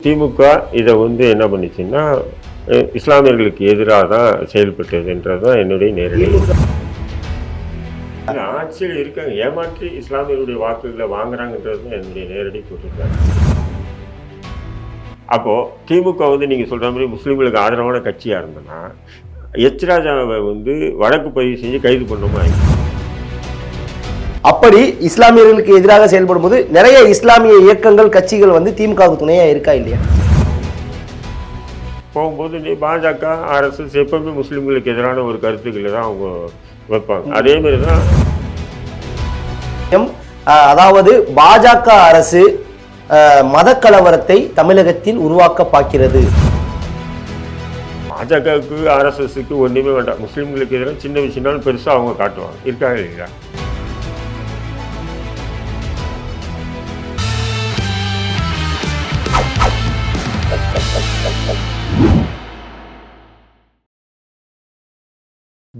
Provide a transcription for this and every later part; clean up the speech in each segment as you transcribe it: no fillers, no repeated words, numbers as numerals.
திமுக இதை என்ன பண்ணுச்சுன்னா இஸ்லாமியர்களுக்கு எதிராக தான் செயல்பட்டதுன்றது தான் என்னுடைய நேரடி. ஆட்சியில் இருக்காங்க, ஏமாற்றி இஸ்லாமியர்களுடைய வாக்குகளை வாங்குறாங்கன்றது தான் என்னுடைய நேரடி குற்றச்சாட்டு. அப்போ திமுக நீங்க சொல்ற மாதிரி முஸ்லீம்களுக்கு ஆதரவான கட்சியா இருந்ததுன்னா எச் ராஜாவை வழக்கு பதிவு செஞ்சு கைது பண்ணுமா? அப்படி இஸ்லாமியர்களுக்கு எதிராக செயல்படும் போது நிறைய இஸ்லாமிய இயக்கங்கள் கட்சிகள் திமுகவுக்கு துணையா இருக்கா இல்லையா? போகும்போது நீ பாஜக RSS எப்பவுமே முஸ்லீம்களுக்கு எதிரான ஒரு கருத்துக்களை தான் அவங்க வைப்பாங்க. அதே மாதிரி தான் அதாவது பாஜக அரசு மத கலவரத்தை தமிழகத்தில் உருவாக்க பார்க்கிறது. பாஜகவுக்கு RSSக்கு ஒன்றுமே வேண்டாம், முஸ்லீம்களுக்கு எதிராக சின்ன விஷயம்னாலும் பெருசாக அவங்க காட்டுவாங்க. இருக்காங்க இல்லையா?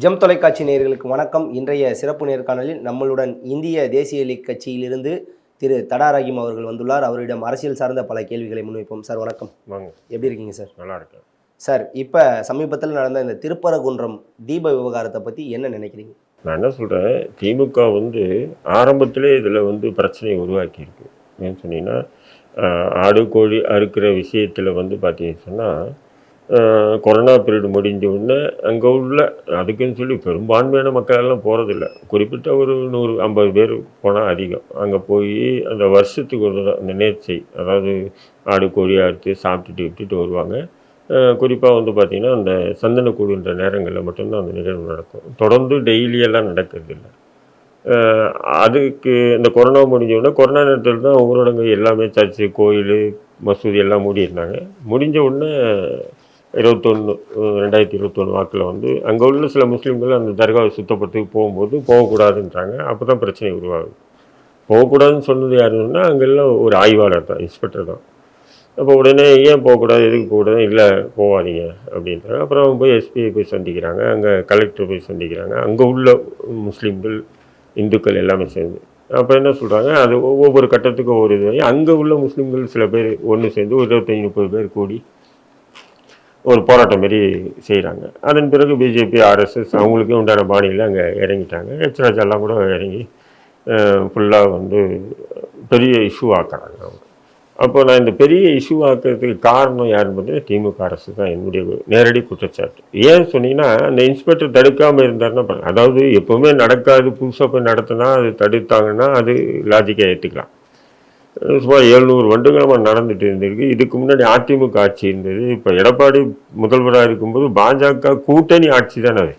ஜெம் தொலைக்காட்சி நேயர்களுக்கு வணக்கம். இன்றைய சிறப்பு நேர்காணலில் நம்மளுடன் இந்திய தேசிய லீக் கட்சியிலிருந்து திரு தடா ரஹீம் அவர்கள் வந்துள்ளார். அவரிடம் அரசியல் சார்ந்த பல கேள்விகளை முன்வைப்போம். சார் வணக்கம். வாங்க. எப்படி இருக்கீங்க சார்? நல்லா இருக்கேன் சார். இப்போ சமீபத்தில் நடந்த இந்த திருப்பரங்குன்றம் தீப விவகாரத்தை பற்றி என்ன நினைக்கிறீங்க? நான் என்ன சொல்கிறேன், திமுக ஆரம்பத்திலே இதில் பிரச்சனையை உருவாக்கியிருக்கு. ஏன்னு சொன்னீங்கன்னா, ஆடு கோழி அறுக்கிற விஷயத்தில் பார்த்தீங்கன்னு சொன்னால், கொரோனா பீரியட் முடிஞ்ச உடனே அங்கே உள்ள அதுக்குன்னு சொல்லி பெரும்பான்மையான மக்கள் எல்லாம் போகிறதில்ல. குறிப்பிட்ட ஒரு 150 பேர் போனால் அதிகம். அங்கே போய் அந்த வருஷத்துக்கு ஒரு அந்த நேர்ச்சை, அதாவது ஆடு கோழி அறுத்து சாப்பிட்டுட்டு விட்டுட்டு வருவாங்க. குறிப்பாக பார்த்திங்கன்னா அந்த சந்தனக்கூடுன்ற நேரங்களில் மட்டும்தான் அந்த நிகழ்வு நடக்கும். தொடர்ந்து டெய்லியெல்லாம் நடக்கிறது இல்லை. அதுக்கு இந்த கொரோனா முடிஞ்ச உடனே, கொரோனா நேரத்தில் தான் ஊரடங்கு எல்லாமே, சர்ச்சு கோயில் மசூதி எல்லாம் மூடியிருந்தாங்க. முடிஞ்ச உடனே 2021 வாக்கில் அங்கே உள்ள சில முஸ்லீம்கள் அந்த தர்காவை சுத்தப்படுத்துக்கு போகும்போது போகக்கூடாதுன்றாங்க. அப்போ தான் பிரச்சனை உருவாகுது. போகக்கூடாதுன்னு சொன்னது யாருன்னா அங்கெல்லாம் ஒரு ஆய்வாளர் தான், இன்ஸ்பெக்டர் தான். அப்போ உடனே ஏன் போகக்கூடாது, எதுக்கு போகக்கூடாது, இல்லை போகாதீங்க அப்படின்றாங்க. அப்புறம் போய் எஸ்பிஐ போய் சந்திக்கிறாங்க, அங்கே கலெக்டர் போய் சந்திக்கிறாங்க, அங்கே உள்ள முஸ்லீம்கள் இந்துக்கள் எல்லாமே சேர்ந்து. அப்போ என்ன சொல்கிறாங்க, அது ஒவ்வொரு கட்டத்துக்கும் ஒவ்வொரு இது. அங்கே உள்ள முஸ்லீம்கள் சில பேர் ஒன்று சேர்ந்து ஒரு 25-30 பேர் கூடி ஒரு போராட்டம் மாரி செய்கிறாங்க. அதன் பிறகு பிஜேபி RSS அவங்களுக்கே உண்டான பாணியில் அங்கே இறங்கிட்டாங்க. எச் ராஜாலாம் கூட இறங்கி ஃபுல்லாக பெரிய இஷ்யூ ஆக்குறாங்க அவங்க. அப்போ நான் இந்த பெரிய இஷ்யூ ஆக்கிறதுக்கு காரணம் யாருன்னு பார்த்தீங்கன்னா திமுக அரசு தான் என்னுடைய நேரடி குற்றச்சாட்டு. ஏன்னு சொன்னீங்கன்னா, அந்த இன்ஸ்பெக்டர் தடுக்காமல் இருந்தாருன்னா, அதாவது எப்போவுமே நடக்காது, புதுசாக போய் நடத்தினா அது தடுத்தாங்கன்னா அது லாஜிக்காக ஏற்றுக்கலாம். சுமார் 700 வருடங்களாக நடந்துட்டு இருந்திருக்கு. இதுக்கு முன்னாடி அதிமுக ஆட்சி இருந்தது. இப்போ எடப்பாடி முதல்வராக இருக்கும்போது பாஜக கூட்டணி ஆட்சி தானே அது.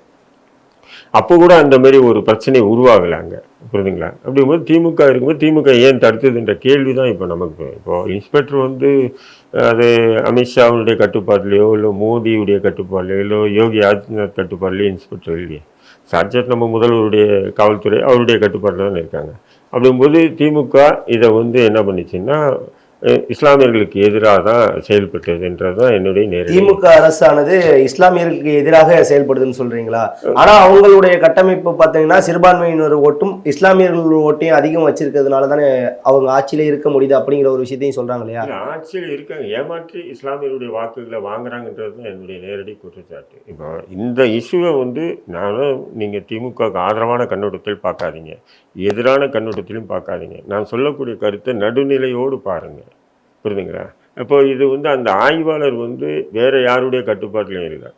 அப்போ கூட அந்த மாதிரி ஒரு பிரச்சனை உருவாகலை அங்கே, புரியுதுங்களா? அப்படிங்கும்போது திமுக இருக்கும்போது திமுக ஏன் தடுத்ததுன்ற கேள்வி தான் இப்போ நமக்கு. இப்போது இன்ஸ்பெக்டர் அது அமித்ஷாவுடைய கட்டுப்பாட்டிலையோ இல்லை மோடியுடைய கட்டுப்பாட்டிலையோ இல்லை யோகி ஆதித்யநாத் கட்டுப்பாட்டிலையோ இன்ஸ்பெக்டர் இல்லையே. சாட்சாத் நம்ம முதல்வருடைய காவல்துறை அவருடைய கட்டுப்பாட்டில் தான் இருக்காங்க. அப்படிங்கும்போது திமுக இதை என்ன பண்ணிச்சுன்னா இஸ்லாமியர்களுக்கு எதிராக தான் செயல்பட்டதுன்றது தான் என்னுடைய நேரடி. திமுக அரசானது இஸ்லாமியர்களுக்கு எதிராக செயல்படுதுன்னு சொல்றீங்களா? ஆனா அவங்களுடைய கட்டமைப்பு பார்த்தீங்கன்னா சிறுபான்மையினர் ஓட்டும் இஸ்லாமியர்கள் ஓட்டையும் அதிகம் வச்சிருக்கிறதுனால தானே அவங்க ஆட்சியிலே இருக்க முடியுது அப்படிங்கிற ஒரு விஷயத்தையும் சொல்றாங்க இல்லையா? ஆட்சியில் இருக்காங்க, ஏமாற்றி இஸ்லாமியருடைய வாக்குகளை வாங்குறாங்கன்றது தான் என்னுடைய நேரடி குற்றச்சாட்டு. இப்போ இந்த இஷ்யூவை நானும் நீங்கள் திமுகவுக்கு ஆதரவான கண்ணோட்டத்தில் பார்க்காதீங்க, எதிரான கண்ணோட்டத்திலும் பார்க்காதீங்க. நான் சொல்லக்கூடிய கருத்தை நடுநிலையோடு பாருங்கள், புரியுதுங்களா? இப்போ இது அந்த ஆய்வாளர் வேறு யாருடைய கட்டுப்பாட்டிலையும் இல்லை,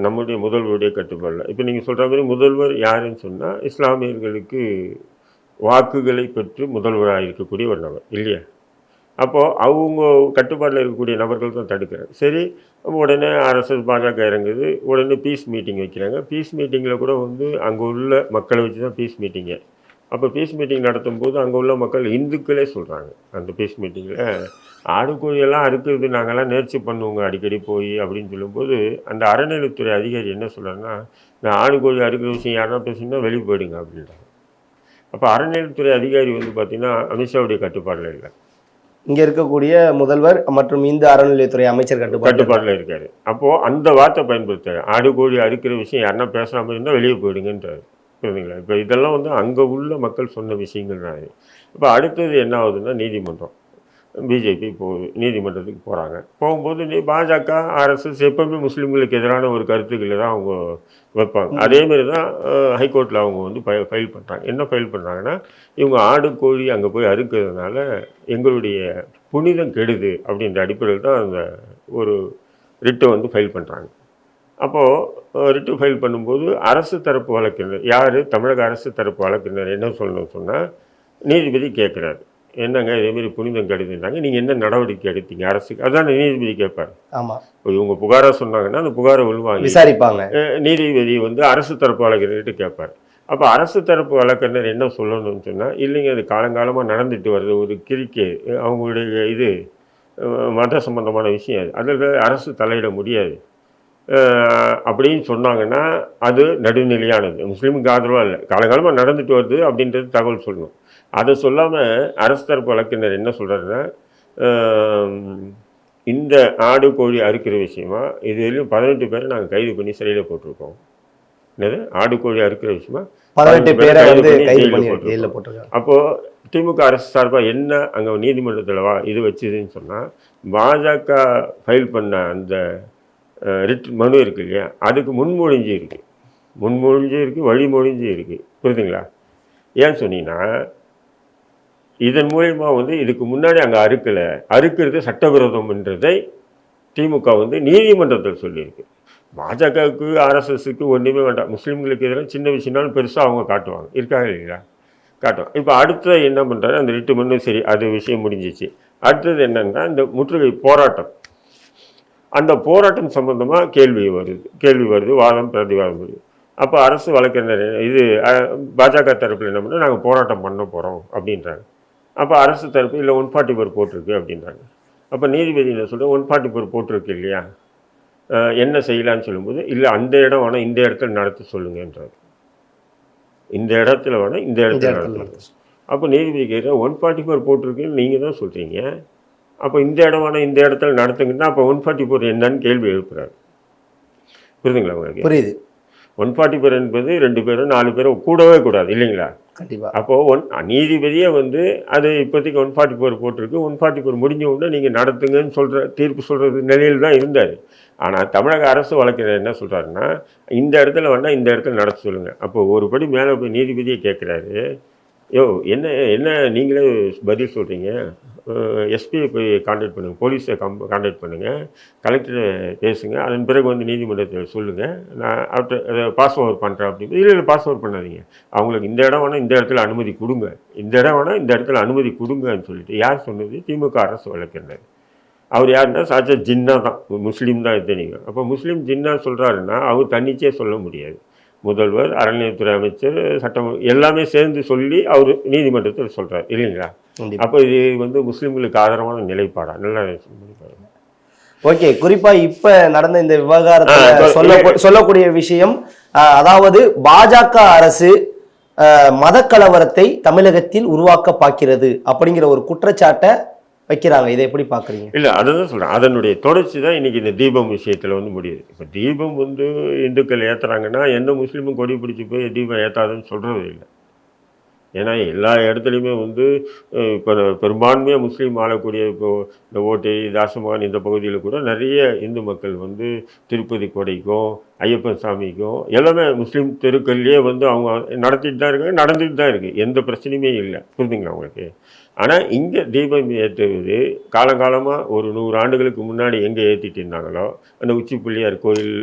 நம்முடைய முதல்வருடைய கட்டுப்பாடில். இப்போ நீங்கள் சொல்கிற மாதிரி முதல்வர் யாருன்னு சொன்னால் இஸ்லாமியர்களுக்கு வாக்குகளை பெற்று முதல்வராக இருக்கக்கூடிய ஒரு நபர் இல்லையா? அப்போது அவங்க கட்டுப்பாட்டில் இருக்கக்கூடிய நபர்கள் தான் தடுக்கிறாங்க. சரி, உடனே RSS பாஜக இறங்குது, உடனே பீஸ் மீட்டிங் வைக்கிறாங்க. பீஸ் மீட்டிங்கில் கூட அங்கே உள்ள மக்களை வச்சு தான் பீஸ் மீட்டிங்கு. அப்போ பீஸ் மீட்டிங் நடத்தும் போது அங்கே உள்ள மக்கள் இந்துக்களே சொல்கிறாங்க, அந்த பீஸ் மீட்டிங்கில் ஆடு கோழியெல்லாம் அறுக்கிறது நாங்கள்லாம் நேர்ச்சி பண்ணுவோங்க அடிக்கடி போய் அப்படின்னு சொல்லும்போது, அந்த அறநிலைத்துறை அதிகாரி என்ன சொல்கிறாருன்னா, நான் ஆடு கோழி அறுக்கிற விஷயம் யாருன்னா பேசுனா வெளியே போயிடுங்க அப்படின்றாங்க. அப்போ அறநிலைத்துறை அதிகாரி பார்த்திங்கன்னா அமித்ஷாவுடைய கட்டுப்பாடில் இல்லை, இங்கே இருக்கக்கூடிய முதல்வர் மற்றும் இந்து அறநிலையத்துறை அமைச்சர் கட்டுப்பாட்டில் இருக்காரு. அப்போது அந்த வார்த்தை பயன்படுத்துறாரு, ஆடு கோழி அறுக்கிற விஷயம் யாருன்னா பேசுகிற மாதிரி இருந்தால் வெளியே போயிடுங்கன்றாரு, புரியுதுங்களா? இப்போ இதெல்லாம் அங்கே உள்ள மக்கள் சொன்ன விஷயங்கள் தான். இப்போ அடுத்தது என்ன ஆகுதுன்னா நீதிமன்றம். பிஜேபி போகுது, நீதிமன்றத்துக்கு போகிறாங்க. போகும்போது பாஜக, ஆர்எஸ்எஸ் எப்பவுமே முஸ்லீம்களுக்கு எதிரான ஒரு கருத்துக்களை தான் அவங்க வைப்பாங்க. அதேமாரி தான் ஹைகோர்ட்டில் அவங்க வந்து ஃபைல் பண்ணுறாங்க. என்ன ஃபைல் பண்ணுறாங்கன்னா, இவங்க ஆடு கோழி அங்கே போய் அறுக்கிறதுனால எங்களுடைய புனிதம் கெடுது அப்படின்ற அடிப்படையில் தான் அந்த ஒரு ரிட்டை வந்து ஃபைல் பண்ணுறாங்க. அப்போது ரிட்டு ஃபைல் பண்ணும்போது அரசு தரப்பு வழக்கறிஞர் யார், தமிழக அரசு தரப்பு வழக்கறிஞர் என்ன சொல்லணும்னு சொன்னால், நீதிபதி கேட்குறாரு, என்னங்க இதேமாரி புனிதம் கெடுதுன்றாங்க, நீங்கள் என்ன நடவடிக்கை எடுத்தீங்க அரசுக்கு, அதான் நீதிபதி கேட்பார். ஆமாம், இப்போ இவங்க புகாராக சொன்னாங்கன்னா அந்த புகாரை உள்வாங்கி விசாரிப்பாங்க. நீதிபதி வந்து அரசு தரப்பு வழக்கறிஞர்கிட்ட கேட்பார். அப்போ அரசு தரப்பு வழக்கறிஞர் என்ன சொல்லணும்னு சொன்னால், இல்லைங்க அது காலங்காலமாக நடந்துட்டு வருது, ஒரு கிரிக்கே அவங்களுடைய இது மத சம்பந்தமான விஷயம், அதில் அரசு தலையிட முடியாது அப்படின்னு சொன்னாங்கன்னா அது நடுநிலையானது, முஸ்லீமுக்கு ஆதரவாக இல்லை, காலகாலமாக நடந்துட்டு வருது அப்படின்றது தகவல் சொல்லணும். அதை சொல்லாமல் அரசு தரப்பு வழக்கறிஞர் என்ன சொல்கிறாருன்னா, இந்த ஆடு கோழி அறுக்கிற விஷயமா இது வரையும் 18 பேரை நாங்கள் கைது பண்ணி சிறையில் போட்டிருக்கோம். என்னது ஆடு கோழி அறுக்கிற விஷயமா 18 பேரை வந்து கைது பண்ணி போட்டிருக்கோம். ஜெயிலில் போட்டிருக்காங்க. அப்போது திமுக அரசு சார்பாக என்ன அங்கே நீதிமன்றத்தில் இது வச்சுதுன்னு சொன்னால், பாஜக ஃபைல் பண்ண அந்த ரிட் மனு இருக்கு இல்லையா, அதுக்கு முன்மொழிஞ்சு இருக்குது, வழிமொழிஞ்சு இருக்குது. புரியுதுங்களா? ஏன்னு சொன்னீங்கன்னா, இதன் மூலயமா வந்து இதுக்கு முன்னாடி அங்கே அறுக்கிறது சட்டவிரோதம்ன்றதை திமுக வந்து நீதிமன்றத்தில் சொல்லியிருக்கு. பாஜகவுக்கு ஆர்எஸ்எஸ்க்கு ஒன்றுமே வேண்டாம், முஸ்லீம்களுக்கு எதிராக சின்ன விஷயம்னாலும் பெருசாக அவங்க காட்டுவாங்க, இருக்காங்க இல்லைங்களா, காட்டுவாங்க. இப்போ அடுத்த என்ன பண்ணுறாரு, அந்த ரிட்டு மனு சரி அது விஷயம் முடிஞ்சிச்சு. அடுத்தது என்னன்னா, இந்த முற்றுகை போராட்டம், அந்த போராட்டம் சம்பந்தமாக கேள்வி வருது, வாதம் பிரதிவாதம் வருது. அப்போ அரசு வழக்கறிஞர் இது பாஜக தரப்பில் என்ன பண்ணால், நாங்கள் போராட்டம் பண்ண போகிறோம் அப்படின்றாங்க. அப்போ அரசு தரப்பு இல்லை 144 போட்டிருக்கு அப்படின்றாங்க. அப்போ நீதிபதி என்ன சொல்கிறேன், 144 போட்டிருக்கு இல்லையா, என்ன செய்யலான்னு சொல்லும்போது, இல்லை அந்த இடம் வேணால் இந்த இடத்துல நடத்த சொல்லுங்கன்றார். இந்த இடத்துல வேணால் இந்த இடத்துல நடத்துங்க. அப்போ நீதிபதி கேட்குற 144 போட்டிருக்குன்னு நீங்கள் தான் சொல்கிறீங்க, அப்போ இந்த இடம் வேணால் இந்த இடத்துல நடத்துங்கன்னா அப்போ 144 என்னன்னு கேள்வி எழுப்புறாரு. புரியுதுங்களா உங்களுக்கு? புரியுது. 144 என்பது 2 பேரோ 4 பேரோ கூடவே கூடாது இல்லைங்களா? கண்டிப்பாக. அப்போது நீதிபதியே வந்து அது இப்போதைக்கு 144 போட்டிருக்கு, 144 முடிஞ்ச உடனே நீங்கள் நடத்துங்கன்னு தீர்ப்பு சொல்கிறது நிலையில் தான் இருந்தார். ஆனால் தமிழக அரசு வழக்கறிஞர் என்ன சொல்கிறாருன்னா, இந்த இடத்துல வேணால் இந்த இடத்துல நடத்த சொல்லுங்கள். அப்போது ஒரு படி மேலே போய் நீதிபதியே கேட்குறாரு, என்ன என்ன நீங்களே பதில் சொல்கிறீங்க, எஸ்பியை போய் கான்டாக்ட் பண்ணுங்கள், போலீஸை கான்டாக்ட் பண்ணுங்கள், கலெக்டரை பேசுங்க, அதன் பிறகு வந்து நீதிமன்றத்தில் சொல்லுங்கள், நான் அவர்கிட்ட பாஸ் ஓவர் பண்ணுறேன் அப்படின்னு. இல்லை பாஸ் ஓவர் பண்ணாதீங்க, அவங்களுக்கு இந்த இடம் வேணால் இந்த இடத்துல அனுமதி கொடுங்க, இந்த இடம் வேணால் இந்த இடத்துல அனுமதி கொடுங்கன்னு சொல்லிட்டு யார் சொன்னது? திமுக அரசு வழக்கறிஞர். அவர் யாருன்னா சாச்சா ஜின்னா தான், முஸ்லீம் தான் தெரியும். அப்போ முஸ்லீம் ஜின்னா சொல்கிறாருன்னா அவர் தன்னிச்சே சொல்ல முடியாது. முதல்வர், அறநிலையத்துறை அமைச்சர், சட்டம் எல்லாமே சேர்ந்து சொல்லி அவர் நீதிமன்றத்தில் சொல்கிறார் இல்லைங்களா? அப்போ இது வந்து முஸ்லீம்களுக்கு ஆதரவான நிலைப்பாடா? நல்லா ஓகே. குறிப்பா இப்ப நடந்த இந்த விவகாரத்தில் சொல்லக்கூடிய விஷயம், அதாவது பாஜக அரசு மத கலவரத்தை தமிழகத்தில் உருவாக்க பார்க்கிறது அப்படிங்கிற ஒரு குற்றச்சாட்டை வைக்கிறாங்க. இதை எப்படி பார்க்குறீங்க? இல்லை, அதுதான் சொல்கிறேன், அதனுடைய தொடர்ச்சி தான் இன்றைக்கி இந்த தீபம் விஷயத்தில் வந்து முடியுது. இப்போ தீபம் வந்து இந்துக்கள் ஏற்றுறாங்கன்னா எந்த முஸ்லீமும் கொடி பிடிச்சி போய் தீபம் ஏற்றாதுன்னு சொல்கிறது இல்லை. ஏன்னா எல்லா இடத்துலையுமே வந்து இப்போ பெரும்பான்மையாக முஸ்லீம் ஆளக்கூடிய இப்போது இந்த ஓட்டை, தாசமகான் இந்த பகுதியில் கூட நிறைய இந்து மக்கள் வந்து திருப்பதி கொடைக்கும் ஐயப்பன் சாமிக்கும் எல்லாமே முஸ்லீம் தெருக்கள்லேயே வந்து அவங்க நடத்திட்டு தான் இருக்காங்க, நடந்துட்டு தான் இருக்குது, எந்த பிரச்சனையுமே இல்லை. புரிஞ்சுங்களா உங்களுக்கு? ஆனால் இங்கே தீபம் ஏற்றுவது காலங்காலமாக ஒரு 100 ஆண்டுகளுக்கு முன்னாடி எங்கே ஏற்றிட்டு இருந்தாங்களோ அந்த உச்சி பிள்ளையார் கோயில்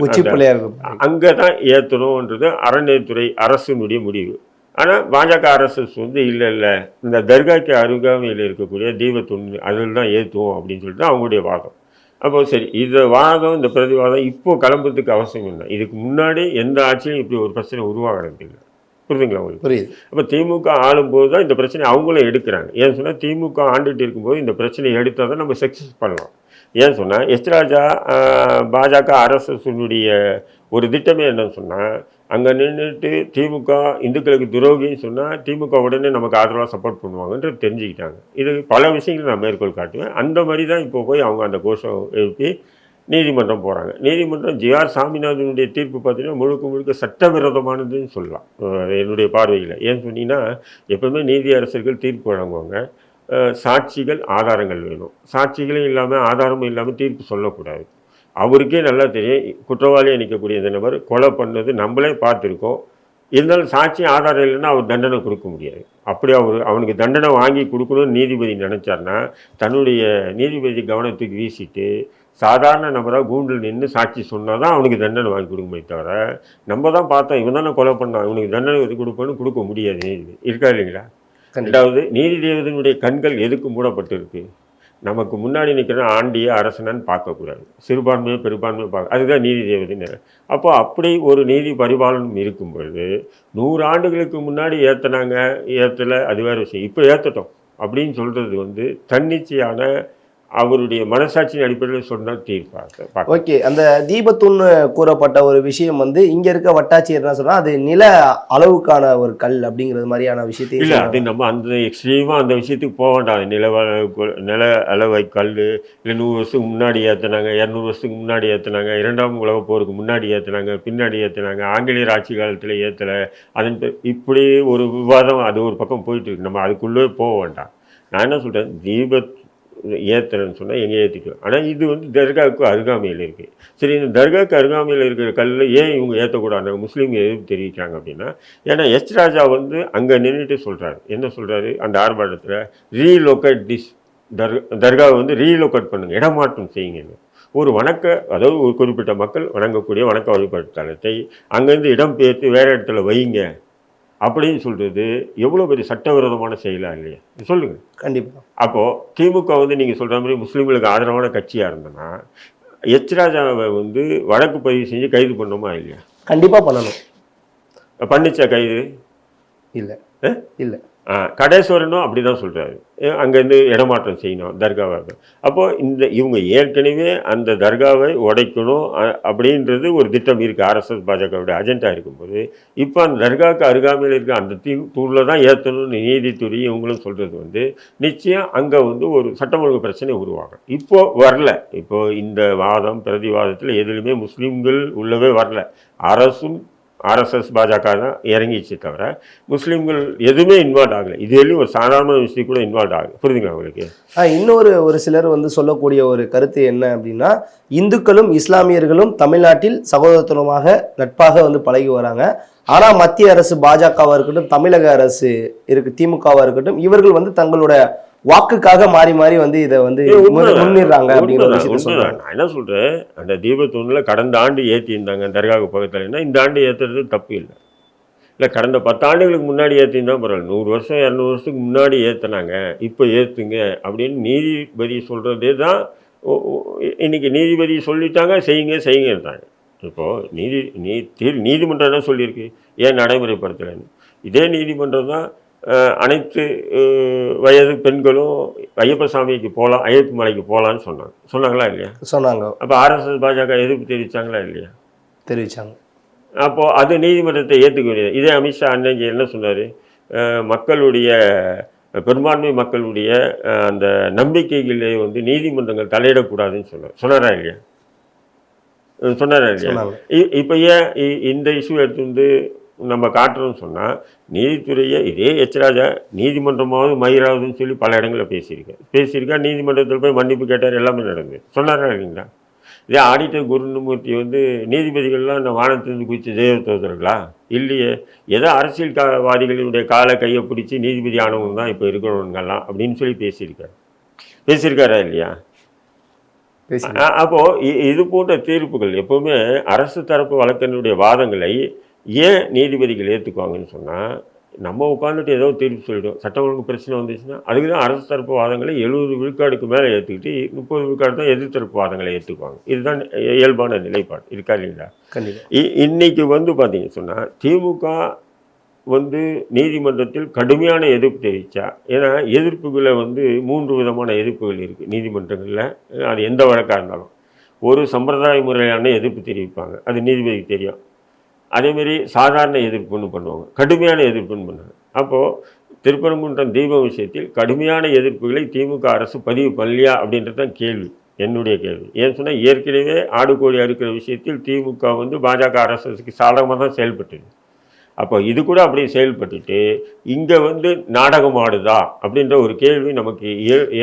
அங்கே தான் ஏற்றணுன்றது அறநிலையத்துறை அரசினுடைய முடிவு. ஆனால் பாஜக ஆர்எஸ்எஸ் வந்து இல்லை இந்த தர்காக்கு அருகாமையில் இருக்கக்கூடிய தீபத்துண்டு அதில் தான் ஏற்றுவோம் அப்படின்னு சொல்லிட்டு அவங்களுடைய வாதம். அப்போது சரி, இந்த வாதம் இந்த பிரதிவாதம் இப்போது கிளம்புறதுக்கு அவசியம் இல்லை. இதுக்கு முன்னாடி எந்த ஆட்சியும் இப்படி ஒரு பிரச்சனை உருவாகிறது இல்லை. புரியுதுங்களா உங்களுக்கு? புரியுது. அப்போ திமுக ஆளும்போது தான் இந்த பிரச்சனை அவங்களும் எடுக்கிறாங்க. ஏன்னு சொன்னால் திமுக ஆண்டுகிட்டு இருக்கும்போது இந்த பிரச்சனையை எடுத்தால் தான் நம்ம சக்ஸஸ் பண்ணலாம். ஏன்னு சொன்னால் எஸ் ராஜா பாஜக ஆர்எஸ்எஸ்னுடைய ஒரு திட்டமே என்னன்னு சொன்னால், அங்கே நின்றுட்டு திமுக இந்துக்களுக்கு துரோகின்னு சொன்னால் திமுக உடனே நமக்கு ஆதரவாக சப்போர்ட் பண்ணுவாங்கன்றது தெரிஞ்சுக்கிட்டாங்க. இது பல விஷயங்கள் நான் மேற்கோள் காட்டுவேன். அந்த மாதிரி தான் இப்போ போய் அவங்க அந்த கோஷம் எழுப்பி நீதிமன்றம் போகிறாங்க. நீதிமன்றம் ஜிஆர் சாமிநாதனுடைய தீர்ப்பு பார்த்தீங்கன்னா முழுக்க சட்டவிரோதமானதுன்னு சொல்லலாம் என்னுடைய பார்வையில். ஏன்னு சொன்னீங்கன்னா, எப்போவுமே நீதி அரசர்கள் தீர்ப்பு வழங்குவாங்க. சாட்சிகள் ஆதாரங்கள் வேணும். சாட்சிகளும் இல்லாமல் ஆதாரமும் இல்லாமல் தீர்ப்பு சொல்லக்கூடாது. அவருக்கே நல்லா தெரியும் குற்றவாளியாக நிற்கக்கூடிய இந்த நபர் கொலை பண்ணது நம்மளே பார்த்துருக்கோம். இருந்தாலும் சாட்சி ஆதாரம் இல்லைன்னா அவர் தண்டனை கொடுக்க முடியாது. அப்படி அவனுக்கு தண்டனை வாங்கி கொடுக்கணும்னு நீதிபதி நினச்சார்னா தன்னுடைய நீதிபதி கவனத்துக்கு வீசிட்டு சாதாரண நபராக கூண்டில் நின்று சாட்சி சொன்னால் தான் அவனுக்கு தண்டனை வாங்கி கொடுக்குமே தவிர நம்ம தான் பார்த்தோம் இவன் தானே கொலை பண்ணான் இவனுக்கு தண்டனை கொடுப்போன்னு கொடுக்க முடியாது நீதிபதி. இருக்கா இல்லைங்களா? ரெண்டாவது நீதி தேவதனுடைய கண்கள் எதுக்கு மூடப்பட்டிருக்கு? நமக்கு முன்னாடி நிற்கிற ஆண்டியை அரசனன்னு பார்க்கக்கூடாது, சிறுபான்மையை பெரும்பான்மையை பார்க்க, அதுதான் நீதி தேவதைன்னு. அப்போ அப்படி ஒரு நீதி பரிபாலனம் இருக்கும் பொழுது 100 ஆண்டுகளுக்கு முன்னாடி ஏற்றலை அது வேறு விஷயம். இப்போ ஏற்றட்டும் அப்படின்னு சொல்கிறது தன்னிச்சையான அவருடைய மனசாட்சியின் அடிப்படையில் சொன்னால் தீர்ப்பாக. ஓகே, அந்த தீபத்துன்னு கூறப்பட்ட ஒரு விஷயம் இங்க இருக்க வட்டாட்சியர் என்ன சொன்னா அது நில அளவுக்கான ஒரு கல் அப்படிங்கிறது மாதிரியான விஷயத்தை இல்லை, அது நம்ம அந்த எக்ஸ்ட்ரீமாக அந்த விஷயத்துக்கு போக வேண்டாம். நில அளவை கல் இல்லை 100 வருஷத்துக்கு முன்னாடி ஏற்றினாங்க, 200 வருஷத்துக்கு முன்னாடி ஏற்றினாங்க, 2ஆம் உலகப் போருக்கு முன்னாடி ஏற்றினாங்க, பின்னாடி ஏற்றினாங்க, ஆங்கிலேயர் ஆட்சி காலத்தில் ஏற்றலை, அதன் இப்படி ஒரு விவாதம் அது ஒரு பக்கம் போயிட்டு இருக்கு. நம்ம அதுக்குள்ளே போக வேண்டாம். நான் என்ன சொல்கிறேன், ஏற்றுறேன்னு சொன்னால் எங்கே ஏற்றிக்கலாம். ஆனால் இது தர்காவுக்கு அருகாமையில் இருக்குது. சரி, இந்த தர்காவுக்கு அருகாமையில் இருக்கிற கல்லில் ஏன் இவங்க ஏற்றக்கூடாது முஸ்லீம் எதிர்ப்பு தெரிவிக்கிறாங்க அப்படின்னா, ஏன்னா எச் ராஜா அங்கே நின்றுட்டு சொல்கிறாரு. என்ன சொல்கிறாரு அந்த ஆர்ப்பாட்டத்தில், ரீலோகேட் திஸ் தர்காவை ரீலோகேட் பண்ணுங்கள், இடமாற்றம் செய்யுங்க. அதாவது ஒரு குறிப்பிட்ட மக்கள் வணங்கக்கூடிய வணக்க வழிபாட்டு தலத்தை அங்கேருந்து இடம் பெயர்த்து வேறு இடத்துல வைங்க அப்படின்னு சொல்கிறது எவ்வளோ பெரிய சட்டவிரோதமான செயலாக இல்லையா? சொல்லுங்கள். கண்டிப்பாக. அப்போது திமுக நீங்கள் சொல்கிற மாதிரி முஸ்லீம்களுக்கு ஆதரவான கட்சியாக இருந்தனா எச் ராஜாவை வழக்கு பதிவு செஞ்சு கைது பண்ணோமா இல்லையா? கண்டிப்பாக பண்ணணும். பண்ணிச்சா கைது? இல்லை இல்லை. கடேஸ்வரனும் அப்படி தான் சொல்கிறாரு, அங்கேருந்து இடமாற்றம் செய்யணும் தர்காவை. அப்போது இவங்க ஏற்கனவே அந்த தர்காவை உடைக்கணும் அப்படின்றது ஒரு திட்டம் இருக்குது, ஆர்எஸ்எஸ் பாஜகவுடைய அஜெண்டா இருக்கும்போது இப்போ அந்த தர்காவுக்கு அருகாமையில் இருக்க அந்த தூரில் தான் ஏற்றணும்னு நீதித்துறை இவங்களும் சொல்கிறது நிச்சயம் அங்கே ஒரு சட்டம் ஒழுங்கு பிரச்சனை உருவாகும். இப்போது வரல. இப்போது இந்த வாதம் பிரதிவாதத்தில் எதுலையுமே முஸ்லீம்கள் உள்ளவே வரல. ஆர்எஸ்எஸ் பாஜக தான் இறங்கிச்சு தவிர முஸ்லீம்கள் எதுவுமே இன்வால்வ் ஆகலை. இதுலேயும் ஒரு சாதாரண விஷயம் கூட இன்வால்வ் ஆகலை. புரியுதுங்களா உங்களுக்கு? ஒரு சிலர் சொல்லக்கூடிய ஒரு கருத்து என்ன அப்படின்னா, இந்துக்களும் இஸ்லாமியர்களும் தமிழ்நாட்டில் சகோதரத்துவமாக நட்பாக பழகி வராங்க. ஆனால் மத்திய அரசு பாஜகவாக இருக்கட்டும், தமிழக அரசு திமுகவாக இருக்கட்டும், இவர்கள் தங்களோட வாக்குக்காக மாறி மாறி இதை முன்னிடுறாங்க அப்படிங்கிற விஷயத்தை சொல்றாங்க. நான் என்ன சொல்றேன், அந்த தீபத்தூணில் கடந்த ஆண்டு ஏற்றிருந்தாங்க தர்காவுக்கு பக்கத்துலன்னா இந்த ஆண்டு ஏற்றுறது தப்பு இல்லை கடந்த 10 ஆண்டுகளுக்கு முன்னாடி ஏற்றிருந்தா பரவாயில்ல. 100 வருஷம் 200 வருஷத்துக்கு முன்னாடி ஏற்றினாங்க, இப்போ ஏற்றுங்க அப்படின்னு நீதிபதி சொல்கிறதே தான். இன்னைக்கு நீதிபதி சொல்லிட்டாங்க, செய்யுங்கன்றாங்க. இப்போது நீதிமன்றம் என்ன சொல்லியிருக்கு, ஏன் நடைமுறைப்படுத்தலைன்னு. இதே நீதிமன்றம் தான் அனைத்து வயது பெண்களும் ஐயப்ப சாமிக்கு போகலாம், ஐயப்ப மலைக்கு போகலான்னு சொன்னாங்களா இல்லையா? சொன்னாங்க. அப்போ ஆர்எஸ்எஸ் பாஜக எதிர்ப்பு தெரிவித்தாங்களா இல்லையா? தெரிவித்தாங்க. அப்போது அது நீதிமன்றத்தை ஏற்றுக்க வேண்டியது. இதே அமித்ஷா அன்னைக்கு என்ன சொன்னார், மக்களுடைய பெரும்பான்மை மக்களுடைய அந்த நம்பிக்கைகளே நீதிமன்றங்கள் தலையிடக்கூடாதுன்னு சொன்னாரா இல்லையா? இப்போ ஏன் இந்த இஷ்யூ எடுத்து நம்ம காட்டுறோம்னு சொன்னால், நீதித்துறையை இதே எச் ராஜா நீதிமன்றமாவது மயிராவதுன்னு சொல்லி பல இடங்களில் பேசியிருக்கா. நீதிமன்றத்தில் போய் மன்னிப்பு கேட்டார், எல்லாமே நடந்தது. சொன்னாரா இல்லைங்களா? இதே ஆடிட்டர் குருமூர்த்தி நீதிபதிகள்லாம் இந்த வானத்திலிருந்து குதித்து ஜெயத்தோதர்களா இல்லையே, ஏதோ அரசியல்வாதிகளுடைய காலை கையை பிடிச்சி நீதிபதி ஆனவங்க தான் இப்போ இருக்கிறவங்கலாம் அப்படின்னு சொல்லி பேசியிருக்காரா இல்லையா? அப்போது இது போன்ற தீர்ப்புகள் எப்போவுமே அரசு தரப்பு வழக்கறிஞருடைய வாதங்களை ஏன் நீதிபதிகள் ஏற்றுக்குவாங்கன்னு சொன்னால், நம்ம உட்காந்துட்டு ஏதோ தீர்ப்பு சொல்லிவிடும். சட்டம் ஒழுங்கு பிரச்சனை வந்துச்சுன்னா அதுக்கு தான் அரசு தரப்பு வாதங்களை 70 விழுக்காடுக்கு மேலே ஏற்றுக்கிட்டு 30 விழுக்காடு தான் எதிர்த்தரப்பு வாதங்களை ஏற்றுக்குவாங்க. இதுதான் இயல்பான நிலைப்பாடு. இருக்கா இல்லைங்களா? இன்னைக்கு பார்த்தீங்கன்னு சொன்னால் திமுக நீதிமன்றத்தில் கடுமையான எதிர்ப்பு தெரிவித்தா, ஏன்னா எதிர்ப்புகளை 3 விதமான எதிர்ப்புகள் இருக்குது நீதிமன்றங்களில். அது எந்த வழக்காக இருந்தாலும் ஒரு சம்பிரதாய முறையான எதிர்ப்பு தெரிவிப்பாங்க, அது நீதிபதிக்கு தெரியும். அதேமாரி சாதாரண எதிர்ப்புன்னு பண்ணுவாங்க, கடுமையான எதிர்ப்புன்னு பண்ணுவாங்க. அப்போது திருப்பரங்குன்றம் தீபம் விஷயத்தில் கடுமையான எதிர்ப்புகளை திமுக அரசு பதிவு பண்ணலையா அப்படின்றது தான் கேள்வி, என்னுடைய கேள்வி. ஏன்னு சொன்னால் ஏற்கனவே ஆடு கோழி அறுக்கிற விஷயத்தில் திமுக பாஜக அரசுக்கு சாதகமாக தான் செயல்பட்டது. அப்போ இது கூட அப்படி செயல்பட்டுட்டு இங்கே வந்து நாடகம் ஆடுதா அப்படின்ற ஒரு கேள்வி நமக்கு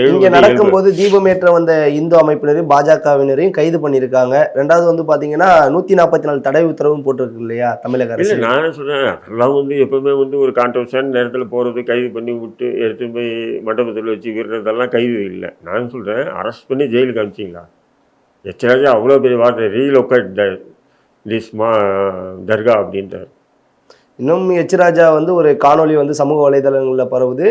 இங்க நடக்கும்போது தீபமேற்ற வந்த இந்து அமைப்பினரையும் பாஜகவினரையும் கைது பண்ணியிருக்காங்க. ரெண்டாவது வந்து பாத்தீங்கன்னா 144 தடை உத்தரவும் போட்டிருக்கு இல்லையா தமிழக இல்லை அரசு. நானே சொல்கிறேன் அதெல்லாம் வந்து எப்பவுமே வந்து ஒரு கான்ட்ரவர்சியான நேரத்தில் போகிறது கைது பண்ணி விட்டு எடுத்து போய் மண்டபத்தில் வச்சு விடுறதெல்லாம் கைது இல்லை. நான் சொல்கிறேன் அரெஸ்ட் பண்ணி ஜெயிலுக்கு அனுப்பிச்சிங்களா? எச்ராஜா அவ்வளோ பெரிய வார்த்தை ரீலோகேட் திஸ் தர்கா அப்படின்றார். இன்னும் எச் ராஜா வந்து ஒரு காணொளி வந்து சமூக வலைதளங்களில் பரவுது.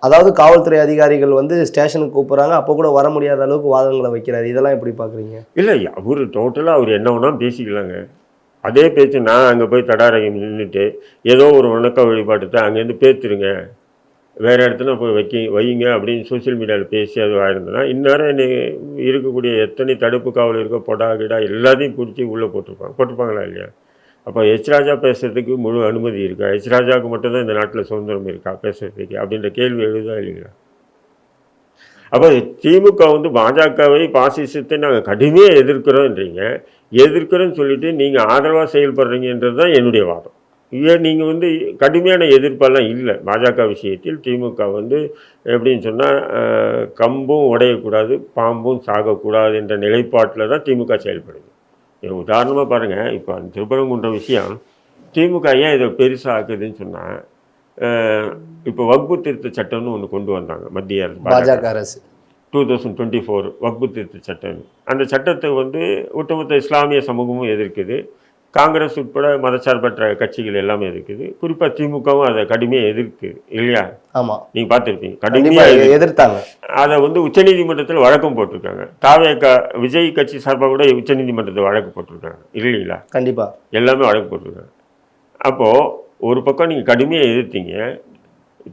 அதாவது காவல்துறை அதிகாரிகள் வந்து ஸ்டேஷனுக்கு கூப்பிட்றாங்க, அப்போ கூட வர முடியாத அளவுக்கு வாதங்களை வைக்கிறாரு. இதெல்லாம் எப்படி பார்க்குறீங்க? இல்லை அவர் டோட்டலாக அவர் என்ன வேணால் பேசிக்கலாங்க. அதே பேச்சு நான் அங்கே போய் தடாரகம் நின்றுட்டு ஏதோ ஒரு வணக்க வழிபாட்டுத்தை அங்கேருந்து பேத்துருங்க, வேறு இடத்துல போய் வைங்க அப்படின்னு சோசியல் மீடியாவில் பேசி அது ஆயிருந்ததுன்னா இந்நேரம் என்ன இருக்கக்கூடிய எத்தனை தடுப்பு காவல் இருக்கோ பொடா கிடா எல்லாத்தையும் பிடிச்சி உள்ளே போட்டிருப்பாங்களா இல்லையா? அப்போ எச் ராஜா பேசுறதுக்கு முழு அனுமதி இருக்கா? எச் ராஜாவுக்கு மட்டும்தான் இந்த நாட்டில் சுதந்திரம் இருக்கா பேசுறதுக்கு அப்படின்ற கேள்வி எழுதா இல்லைங்களா? அப்போ திமுக வந்து பாஜகவை பாசிசத்தை நாங்கள் கடுமையாக எதிர்க்கிறோன்றீங்க, எதிர்க்கிறோன்னு சொல்லிட்டு நீங்கள் ஆதரவாக செயல்படுறீங்கன்றது தான் என்னுடைய வாதம். ஏன் நீங்கள் வந்து கடுமையான எதிர்ப்பெல்லாம் இல்லை பாஜக விஷயத்தில். திமுக வந்து எப்படின்னு சொன்னால் கம்பும் உடையக்கூடாது பாம்பும் சாகக்கூடாது என்ற நிலைப்பாட்டில் தான் திமுக செயல்படுது. உதாரணமாக பாருங்கள், இப்போ அந்த திருப்பரங்குன்ற விஷயம் திமுக ஏன் இதை பெருசாக ஆக்குதுன்னு சொன்னால், இப்போ வக்பு திருத்த சட்டம்னு ஒன்று கொண்டு வந்தாங்க மத்திய அரசு பாஜக அரசு 2024 வக்பு திருத்த சட்டம். அந்த சட்டத்தை வந்து ஒட்டுமொத்த இஸ்லாமிய சமூகமும் எதிர்க்குது, காங்கிரஸ் உட்பட மதச்சார்பற்ற கட்சிகள் எல்லாமே எதிர்க்குது, குறிப்பாக திமுகவும் அதை கடுமையாக எதிர்க்குது இல்லையா? ஆமாம், நீங்கள் பார்த்துருப்பீங்க, கடுமையாக எதிர்த்தாங்க. அதை வந்து உச்சநீதிமன்றத்தில் வழக்கம் போட்டிருக்காங்க. விஜய் கட்சி சார்பாக கூட உச்சநீதிமன்றத்தில் வழக்கு போட்டிருக்காங்க இல்லைங்களா? கண்டிப்பாக எல்லாமே வழக்கு போட்டிருக்காங்க. அப்போது ஒரு பக்கம் நீங்கள் கடுமையாக எதிர்த்தீங்க,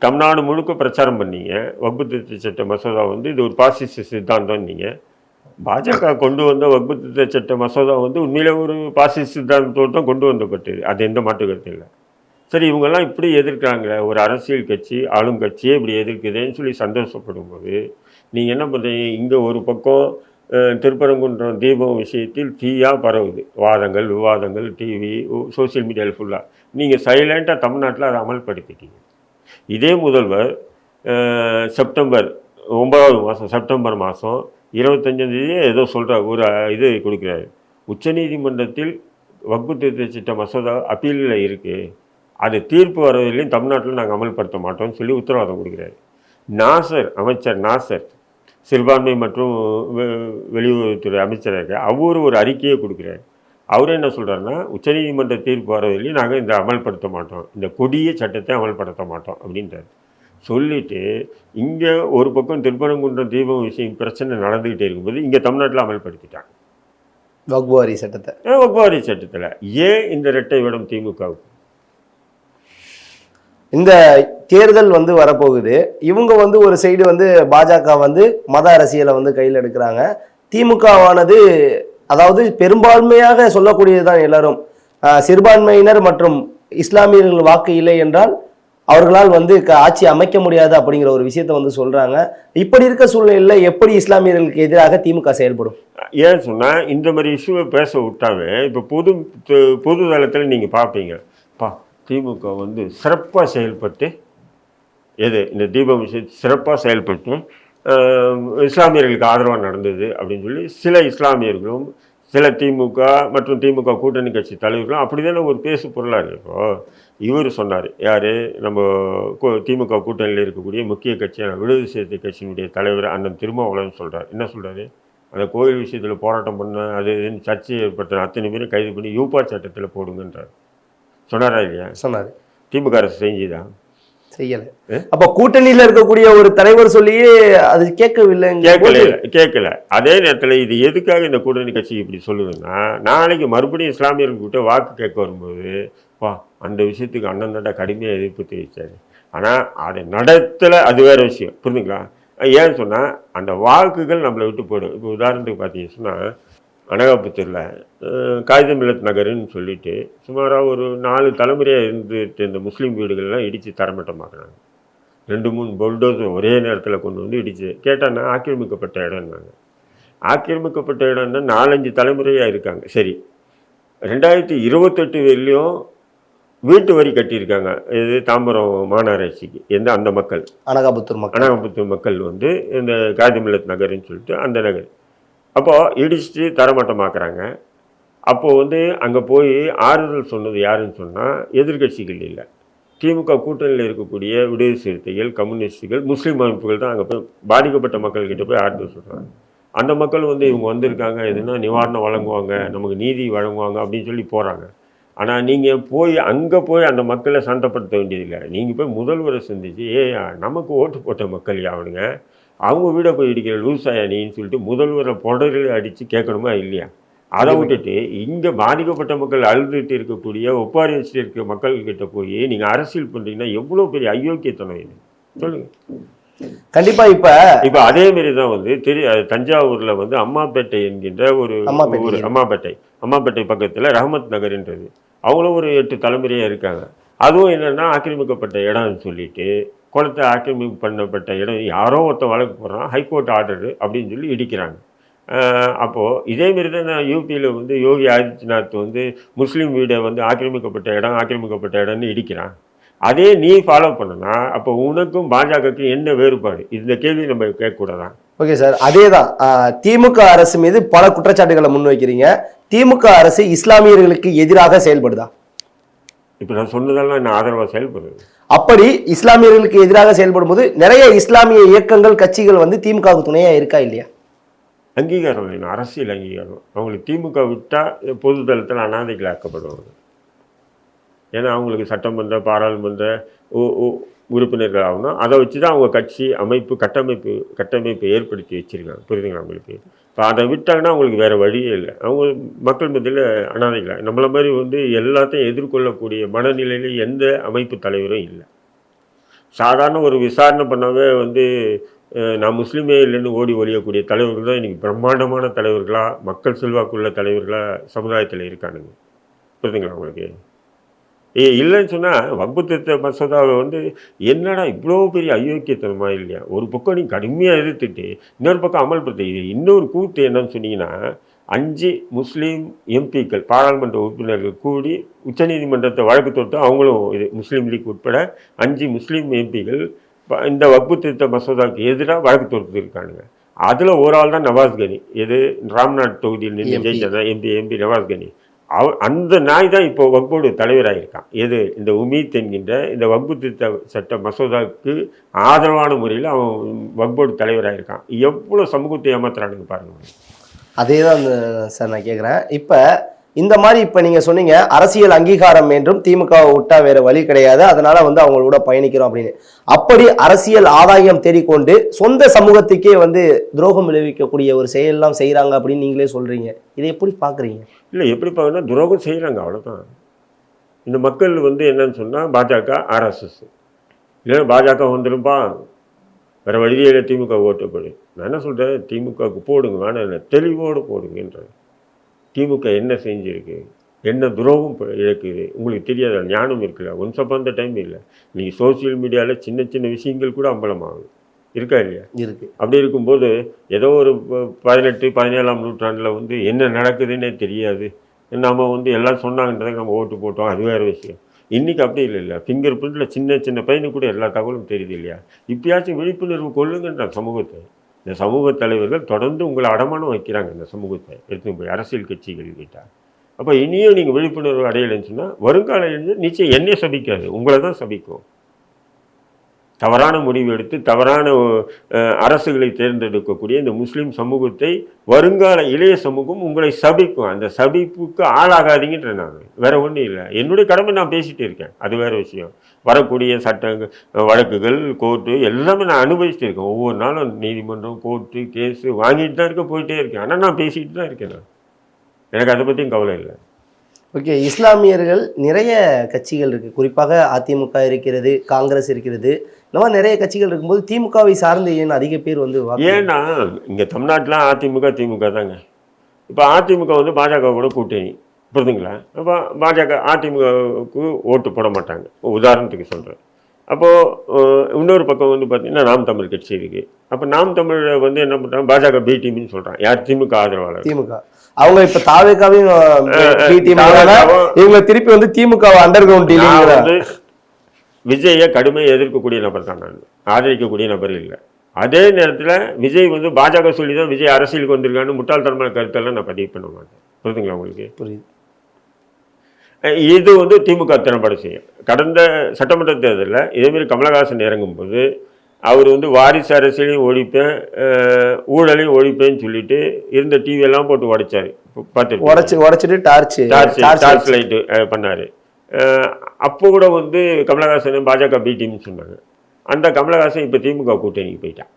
தமிழ்நாடு முழுக்க பிரச்சாரம் பண்ணீங்க, வக்பு திருத்த சட்ட மசோதா வந்து இது ஒரு பாசிச சித்தாந்தம். நீங்கள் பாஜக கொண்டு வந்த வக்பு திருத்த சட்ட மசோதா வந்து உண்மையிலே ஒரு பாசிச சித்தாந்தத்தோடு தான் கொண்டு வந்தப்பட்டது, அது எந்த மாற்று கருத்து இல்லை. சரி, இவங்கெல்லாம் இப்படி எதிர்க்கிறாங்களே, ஒரு அரசியல் கட்சி ஆளும் கட்சியே இப்படி எதிர்க்குதுன்னு சொல்லி சந்தோஷப்படும் போது நீங்கள் என்ன பண்ணுறீங்க? இங்கே ஒரு பக்கம் திருப்பரங்குன்றம் தீபம் விஷயத்தில் தீயாக பரவுது, வாதங்கள் விவாதங்கள் டிவி சோசியல் மீடியாவில் ஃபுல்லாக. நீங்கள் சைலண்ட்டாக தமிழ்நாட்டில் அதை அமல்படுத்திட்டீங்க. இதே முதல்வர் செப்டம்பர் 9வது மாதம் செப்டம்பர் மாதம் 25ஆம் ஏதோ சொல்கிறார், ஒரு இது கொடுக்குறாரு, உச்சநீதிமன்றத்தில் வக்பு திருத்த சட்ட மசோதா அப்பீலில் இருக்குது, அது தீர்ப்பு வரவில்லையும் தமிழ்நாட்டில் நாங்கள் அமல்படுத்த மாட்டோம்னு சொல்லி உத்தரவாதம் கொடுக்குறாரு. அமைச்சர் நாசர் சிறுபான்மை மற்றும் வெளியுறவுத்துறை அமைச்சராக அவர் ஒரு அறிக்கையை கொடுக்குறாரு. அவர் என்ன சொல்கிறாருன்னா, உச்சநீதிமன்ற தீர்ப்பு வரவில்லையும் நாங்கள் இந்த அமல்படுத்த மாட்டோம், இந்த கொடிய சட்டத்தை அமல்படுத்த மாட்டோம் அப்படின்றார். சொல்லிவிட்டு இங்கே ஒரு பக்கம் திருப்பரங்குன்றம் தீபம் விஷயம் பிரச்சனை நடந்துக்கிட்டே இருக்கும்போது இங்கே தமிழ்நாட்டில் அமல்படுத்திட்டாங்க வக்புவாரி சட்டத்தை. வக்புவாரி சட்டத்தில் ஏன் இந்த இரட்டை வேடம் திமுகவுக்கு? இந்த தேர்தல் வந்து வரப்போகுது, இவங்க வந்து ஒரு சைடு வந்து பாஜக வந்து மத அரசியலை வந்து கையில் எடுக்கிறாங்க, திமுகவானது அதாவது பெரும்பான்மையாக சொல்லக்கூடியதுதான் எல்லாரும் சிறுபான்மையினர் மற்றும் இஸ்லாமியர்கள் வாக்கு இல்லை என்றால் அவர்களால் வந்து ஆட்சி அமைக்க முடியாது அப்படிங்கிற ஒரு விஷயத்த வந்து சொல்றாங்க. இப்படி இருக்க சூழ்நிலையில் எப்படி இஸ்லாமியர்களுக்கு எதிராக திமுக செயல்படும்? ஏன் சொன்னால் இந்த மாதிரி இஷ்யூவை பேச விட்டாவே இப்போ பொது தளத்தில் நீங்கள் பார்ப்பீங்க, திமுக வந்து சிறப்பாக செயல்பட்டு இந்த தீபம் விஷயத்தை சிறப்பாக செயல்பட்டு இஸ்லாமியர்களுக்கு ஆதரவாக நடந்தது அப்படின்னு சொல்லி சில இஸ்லாமியர்களும் சில திமுக மற்றும் திமுக கூட்டணி கட்சி தலைவர்களும் அப்படி தானே ஒரு பேசு பொருளாக இருக்கு. இப்போது இவர் சொன்னார், யார், நம்ம திமுக கூட்டணியில் இருக்கக்கூடிய முக்கிய கட்சியான விடுதலை சிறுத்தை கட்சியினுடைய தலைவர் அண்ணன் திருமாவளவன் சொல்கிறார். என்ன சொல்கிறாரு? அந்த கோயில் விஷயத்தில் போராட்டம் பண்ண அது சர்ச்சை ஏற்படுத்தின அத்தனை பேரும் கைது பண்ணி யூபா சட்டத்தில் போடுங்கன்றார். சொன்னாரா இல்லையா? சொன்னார். திமுக அரசு செஞ்சுதான் செய்யலை. அப்போ கூட்டணியில் இருக்கக்கூடிய ஒரு தலைவர் சொல்லியே அது கேட்கல. அதே நேரத்தில் இது எதுக்காக இந்த கூட்டணி கட்சி இப்படி சொல்லுதுன்னா, நாளைக்கு மறுபடியும் இஸ்லாமியர்கள்கிட்ட வாக்கு கேட்க வரும்போது அந்த விஷயத்துக்கு அண்ணன் தாண்டா கடுமையாக எதிர்ப்பு தெரிவித்தார். ஆனால் அதை நடத்தலை, அது வேறு விஷயம், புரிஞ்சுங்களா? ஏன்னு சொன்னால் அந்த வாக்குகள் நம்மளை விட்டு போயிடும். இப்போ உதாரணத்துக்கு பார்த்தீங்கன்னு சொன்னால் அனகாபுத்தூரில் காகிதமில்லத் நகர்ன்னு சொல்லிட்டு சுமாராக ஒரு 4 தலைமுறையாக இருந்துட்டு இந்த முஸ்லீம் வீடுகள்லாம் இடித்து தரமட்டமாக்குறாங்க. 2-3 புல்டோசர் ஒரே நேரத்தில் கொண்டு வந்து இடிச்சு கேட்டான்னா ஆக்கிரமிக்கப்பட்ட இடம்னாங்க. ஆக்கிரமிக்கப்பட்ட இடம்னா 4-5 தலைமுறையாக இருக்காங்க. சரி, 2028 வரையிலையும் வீட்டு வரி கட்டியிருக்காங்க. இது தாம்பரம் மாநகராட்சிக்கு. அந்த மக்கள் அனகாபுத்தூர் மக்கள். அனகாபுத்தூர் மக்கள் வந்து இந்த காதி மில்லத் நகர்ன்னு சொல்லிட்டு அந்த நகர். அப்போ இடிச்சுட்டு தரமட்டமாக்குறாங்க. அப்போ வந்து அங்கே போய் ஆறுதல் சொன்னது யாருன்னு சொன்னால் எதிர்க்கட்சிகள் இல்லை. திமுக கூட்டணியில் இருக்கக்கூடிய விடுதலை சிறுத்தைகள், கம்யூனிஸ்டுகள், முஸ்லீம் அமைப்புகள் தான் அங்கே போய் பாதிக்கப்பட்ட மக்கள்கிட்ட போய் ஆறுதல் சொல்கிறாங்க. அந்த மக்கள் வந்து இவங்க வந்திருக்காங்க, எதுனா நிவாரணம் வழங்குவாங்க, நமக்கு நீதி வழங்குவாங்க அப்படின்னு சொல்லி போகிறாங்க. ஆனால் நீங்கள் போய் அங்கே போய் அந்த மக்களை சண்டைப்படுத்த வேண்டியதில்லை. நீங்கள் போய் முதல்வரை சந்திச்சு, நமக்கு ஓட்டு போட்ட மக்கள் யாவனுங்க, அவங்க வீட போய் இடிக்கிற லூசாயா நீன்னு சொல்லிட்டு முதல்வரை புடரில் அடித்து கேட்கணுமா இல்லையா? அதை விட்டுட்டு இங்கே பாதிக்கப்பட்ட மக்கள் அழுதுட்டு இருக்கக்கூடிய ஒப்பாரி வச்சுட்டு இருக்க மக்கள்கிட்ட போய் நீங்கள் அரசியல் பண்ணுறீங்கன்னா எவ்வளோ பெரிய அயோக்கியத்தனம் இது சொல்லுங்க. கண்டிப்பா இப்ப அதே மாதிரி தான் வந்து தஞ்சாவூர்ல வந்து அம்மாப்பேட்டை என்கின்ற ஒரு ஊர். அம்மாப்பேட்டை பக்கத்துல ரஹமத் நகர்ன்றது. அவங்களும் ஒரு 8 தலைமுறையா இருக்காங்க. அதுவும் என்னன்னா ஆக்கிரமிக்கப்பட்ட இடம்னு சொல்லிட்டு குளத்தை ஆக்கிரமிப்பு பண்ணப்பட்ட இடம் யாரோ ஒருத்தன் வழக்கு போடுறான், ஹைகோர்ட் ஆர்டரு அப்படின்னு சொல்லி இடிக்கிறாங்க. அப்போது இதேமாரி தான் நான் யூபியில் வந்து யோகி ஆதித்யநாத் வந்து முஸ்லீம் வீடை வந்து ஆக்கிரமிக்கப்பட்ட இடம்னு இடிக்கிறான். அதே நீ ஃபாலோ பண்ணனா அப்போ உனக்கும் பாஜகவுக்கும் என்ன வேறுபாடு? இந்த கேள்வி நம்ம கேட்கக்கூடாதான்? ஓகே சார், அதே தான் திமுக அரசு மீது பல குற்றச்சாட்டுகளை முன்வைக்கிறீங்க. திமுக அரசு இஸ்லாமியர்களுக்கு எதிராக செயல்படுதா? இப்போ நான் சொன்னதெல்லாம் நான் ஆதரவாக செயல்படுது. அப்படி இஸ்லாமியர்களுக்கு எதிராக செயல்படும் போது நிறைய இஸ்லாமிய இயக்கங்கள், கட்சிகள் வந்து திமுகவுக்கு துணையா இருக்கா இல்லையா? அங்கீகாரம் வேணும், அரசியல் அங்கீகாரம். அவங்களுக்கு திமுக விட்டால் பொதுதளத்தில் அனாதைகள் ஆக்கப்படுவாங்க. ஏன்னா அவங்களுக்கு சட்டமன்ற, பாராளுமன்ற உறுப்பினர்கள் ஆகணும். அதை வச்சு தான் அவங்க கட்சி கட்டமைப்பு ஏற்படுத்தி வச்சுருக்காங்க. புரியுதுங்களா உங்களுக்கு? இப்போ அதை விட்டாங்கன்னா அவங்களுக்கு வேறு வழியே இல்லை. அவங்க மக்கள் மத்தியில் அனாதைகள். நம்மளை மாதிரி வந்து எல்லாத்தையும் எதிர்கொள்ளக்கூடிய மனநிலையில் எந்த அமைப்பு தலைவரும் இல்லை. சாதாரண ஒரு விசாரணை பண்ணவே வந்து நான் முஸ்லீமே இல்லைன்னு ஓடி ஒழியக்கூடிய தலைவர்கள் தான் இன்றைக்கி பிரம்மாண்டமான தலைவர்களாக, மக்கள் செல்வாக்குள்ள தலைவர்களாக சமுதாயத்தில் இருக்கானுங்க. புரியுதுங்களா உங்களுக்கு? இல்லைன்னு சொன்னால் வக்பு திருத்த மசோதாவை வந்து என்னடா இவ்வளோ பெரிய அயோக்கியத்தனமா இல்லையா? ஒரு பக்கம் நீ கடுமையாக எதிர்த்துட்டு இன்னொரு பக்கம் அமல்படுத்த. இன்னொரு கூத்து என்னன்னு சொன்னீங்கன்னா, 5 முஸ்லீம் எம்பிக்கள் பாராளுமன்ற உறுப்பினர்கள் கூடி உச்சநீதிமன்றத்தை வழக்கு தொட்டு அவங்களும் இது முஸ்லீம் லீக் உட்பட 5 முஸ்லீம் எம்பிக்கள் இந்த வக்பு திருத்த மசோதாவுக்கு எதிராக வழக்கு தொடுத்துருக்கானுங்க. அதில் ஒரு ஆள் தான் நவாஸ் கனி. ராம்நாத் தொகுதியில் நின்று ஜெயிச்சதான் எம்பி நவாஸ் கனி. அந்த நாய் தான் இப்போ வக்போர்டு தலைவராக இருக்கான். இந்த உமீத் என்கின்ற இந்த வக்பு திருத்த சட்ட மசோதாவுக்கு ஆதரவான முறையில் அவன் வக்போர்டு தலைவராக இருக்கான். எவ்வளோ சமூகத்தை ஏமாத்துறானுங்க பாருங்க. அதே தான் சார் நான் கேட்குறேன். இப்போ இந்த மாதிரி இப்போ நீங்கள் சொன்னீங்க அரசியல் அங்கீகாரம் என்றும் திமுகவை விட்டா வேறு வழி கிடையாது, அதனால வந்து அவங்களோட பயணிக்கிறோம் அப்படின்னு. அப்படி அரசியல் ஆதாயம் தேடிக்கொண்டு சொந்த சமூகத்துக்கே வந்து துரோகம் விளைவிக்கக்கூடிய ஒரு செயலெல்லாம் செய்கிறாங்க அப்படின்னு நீங்களே சொல்கிறீங்க. இதை எப்படி பார்க்குறீங்க? இல்லை, எப்படி பார்க்கணும்னா துரோகம் செய்கிறாங்க, அவ்வளோதான். இந்த மக்கள் வந்து என்னன்னு சொன்னால் பாஜக, ஆர்எஸ்எஸ் இல்லைன்னா பாஜக வந்துடும்பா, வேறு வழியில் திமுக ஓட்டு போடு. நான் என்ன சொல்கிறேன், திமுகவுக்கு போடுங்க, வேணாம் தெளிவோடு போடுங்கன்ற. திமுக என்ன செஞ்சுருக்கு, என்ன துரோகம் இழக்குது உங்களுக்கு தெரியாத ஞானம் இருக்குல்ல? ஒன்ஸ் அப்பான் த டைம் இல்லை. நீங்கள் சோசியல் மீடியாவில் சின்ன சின்ன விஷயங்கள் கூட அம்பலமாகுது, இருக்கா இல்லையா? இருக்கு. அப்படி இருக்கும்போது ஏதோ ஒரு 18, 17ஆம் நூற்றாண்டில் வந்து என்ன நடக்குதுன்னே தெரியாது, நம்ம வந்து எல்லாம் சொன்னாங்கன்றதை நம்ம ஓட்டு போட்டோம், அது வேறு விஷயம். இன்றைக்கி அப்படி இல்லை. ஃபிங்கர் பிரிண்டில் சின்ன சின்ன பையனுக்கு கூட எல்லா தகவலும் தெரியுது இல்லையா? இப்பயாச்சும் விழிப்புணர்வு கொள்ளுங்கன்ற சமூகத்தை. இந்த சமூக தலைவர்கள் தொடர்ந்து உங்களை அடமானம் வைக்கிறாங்க. இந்த சமூகத்தை எடுத்து போய் அரசியல் கட்சிகள் கிட்ட. அப்போ இனியும் நீங்கள் விழிப்புணர்வு அடையலைன்னு சொன்னால் வருங்கால நிச்சயம் என்னையே சபிக்காது, உங்களை தான் சபிக்கும். தவறான முடிவு எடுத்து தவறான அரசுகளை தேர்ந்தெடுக்கக்கூடிய இந்த முஸ்லீம் சமூகத்தை வருங்கால இளைய சமூகம் உங்களை சபிக்கும். அந்த சபிப்புக்கு ஆளாகாதீங்கன்ற நான் வேற ஒன்றும் இல்லை. என்னுடைய கடமை நான் பேசிகிட்டு இருக்கேன், அது வேறு விஷயம். வரக்கூடிய சட்டங்கள், வழக்குகள், கோர்ட்டு எல்லாமே நான் அனுபவிச்சுட்டு இருக்கேன். ஒவ்வொரு நாளும் நீதிமன்றம், கோர்ட்டு, கேஸு வாங்கிட்டு தான் இருக்க, போயிட்டே இருக்கேன். ஆனால் நான் பேசிகிட்டு தான் இருக்கேன். எனக்கு அதை பற்றியும் கவலை இல்லை. ஓகே, இஸ்லாமியர்கள் நிறைய கட்சிகள் இருக்குது, குறிப்பாக அதிமுக இருக்கிறது, காங்கிரஸ் இருக்கிறது, இந்த மாதிரி நிறைய கட்சிகள் இருக்கும்போது திமுகவை சார்ந்து ஏன் அதிக பேர் வந்து ஏன்னா இங்கே தமிழ்நாட்டில் திமுக தாங்க. இப்போ அதிமுக வந்து பாஜக கூட கூட்டணி, புரிதுங்களா? அப்போ பாஜக அதிமுகவுக்கு ஓட்டு போட மாட்டாங்க, உதாரணத்துக்கு சொல்கிறேன். அப்போது இன்னொரு பக்கம் வந்து பார்த்திங்கன்னா நாம் தமிழ் கட்சி இருக்குது. அப்போ நாம் தமிழை வந்து என்ன பண்ணுறாங்க, பாஜக பி டீம்னு சொல்கிறான். யார்? திமுக ஆதரவாளர். திமுக அவங்க இப்ப தாவேக்காவையும் இவங்க திருப்பி வந்து திமுக அண்டர் கிரவுண்ட் வந்து விஜயை கடுமையை எதிர்க்கக்கூடிய நபர் தான், நான் ஆதரிக்கக்கூடிய நபர் இல்லை. அதே நேரத்தில் விஜய் வந்து பாஜக சொல்லி தான் விஜய் அரசியலுக்கு வந்திருக்கான்னு முட்டாள்தனமான கருத்தெல்லாம் நான் பதிவு பண்ண மாட்டேன். புரியுதுங்களா உங்களுக்கு? புரியுது. இது வந்து திமுக திறம்பட செய்யும். கடந்த சட்டமன்ற தேர்தலில் இதேமாரி கமலஹாசன் இறங்கும்போது அவர் வந்து வாரிசு அரசியலையும் ஒழிப்பேன், ஊழலையும் ஒழிப்பேன்னு சொல்லிட்டு இருந்த டிவியெல்லாம் போட்டு உடைச்சார். பார்த்து உடைச்சிட்டு டார்ச் லைட்டு பண்ணார். அப்போ கூட வந்து கமலஹாசன் பாஜக பி டீம்னு சொன்னாங்க. அந்த கமலஹாசன் இப்போ திமுக கூட்டணிக்கு போயிட்டான்.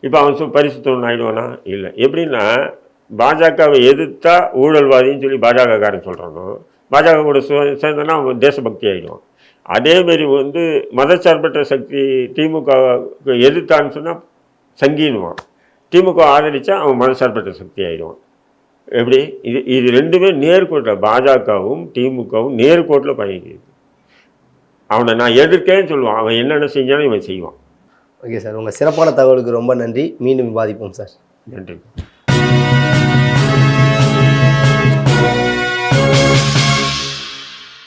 இப்போ அவன் பரிசுத்தவன் ஆயிடுவானா? இல்லை. எப்படின்னா பாஜகவை எதிர்த்தா ஊழல்வாதின்னு சொல்லி பாஜகக்காரன் சொல்கிறானோ, பாஜக கூட சேர்ந்தனா அவன் தேசபக்தி ஆகிடுவான். அதேமாரி வந்து மதச்சார்பற்ற சக்தி திமுக எதிர்த்தான்னு சொன்னால் சங்கிடுவான். திமுக ஆதரித்தா அவன் மதச்சார்பற்ற சக்தி ஆகிடுவான். எப்படி? இது ரெண்டுமே நேர்கோட்டில், பாஜகவும் திமுகவும் நேர்கோட்டில் பயணிக்கிறது. அவனை நான் எதிர்க்கேன்னு சொல்லுவான், அவன் என்னென்ன செஞ்சாலும் இவன் செய்வான். ஓகே சார், உங்கள் சிறப்பான தகவலுக்கு ரொம்ப நன்றி. மீண்டும் விவாதிப்போம் சார். நன்றி.